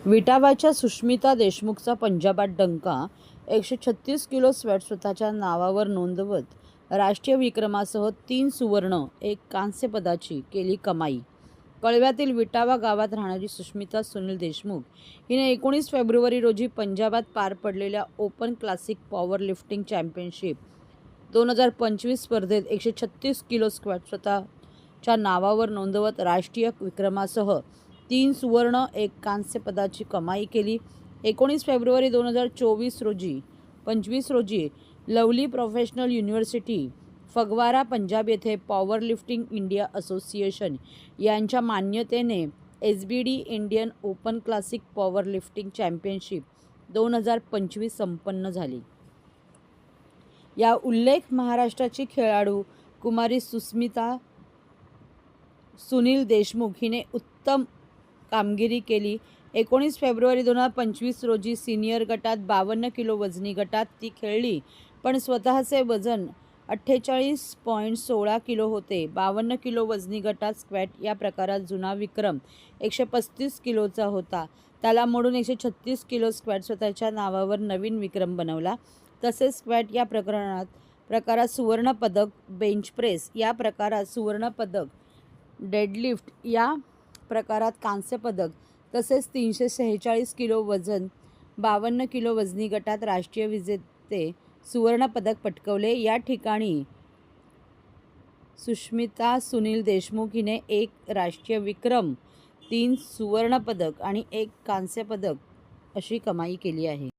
विटावाच्या सुष्मिता देशमुखचा पंजाबात डंका. 136 kilo sweat स्वतःच्या नावावर नोंदवत राष्ट्रीय विक्रमासह 3 सुवर्ण, 1 कांस्य पदाची केली कमाई. कळव्यातील विटावा गावात राहणारी सुष्मिता सुनील देशमुख हिने 19 फेब्रुवारी रोजी पंजाबात पार पडलेल्या open classic power lifting championship 2025 स्पर्धेत 136 किलो स्क्वॅट स्वतःच्या नावावर नोंदवत राष्ट्रीय विक्रमासह 3 सुवर्ण, 1 कांस्य पदाची कमाई केली. 19 फेब्रुवारी 2025 रोजी lovely professional university Phagwara Punjab येथे पॉवर लिफ्टिंग इंडिया असोसिएशन यांच्या मान्यतेने SBD Indian open classic power lifting championship 2025 संपन्न झाली. या उल्लेख महाराष्ट्राची खेळाडू कुमारी सुस्मिता सुनील देशमुख हिने उत्तम कामगिरी केली. 19 फेब्रुवारी 2025 रोजी सिनियर गटात 52 किलो वजनी गटात ती खेळली, पण स्वतःचे वजन 48.16 किलो होते. 52 किलो वजनी गटात स्क्वॅट या प्रकारात जुना विक्रम 135 किलोचा होता. त्याला मोडून 136 किलो स्क्वॅट स्वतःच्या नावावर नवीन विक्रम बनवला. तसेच स्क्वॅट या प्रकारात सुवर्ण पदक, बेंच प्रेस या प्रकारात सुवर्ण पदक, डेडलिफ्ट या प्रकारात कांस्य पदक तसेच 346 किलो वजन, 52 किलो वजनी गटात राष्ट्रीय विजेते सुवर्ण पदक पटकवले. या ठिकाणी सुष्मिता सुनील देशमुख हिने 1 राष्ट्रीय विक्रम, 3 सुवर्ण पदक आणि 1 कांस्य पदक अशी कमाई केली आहे.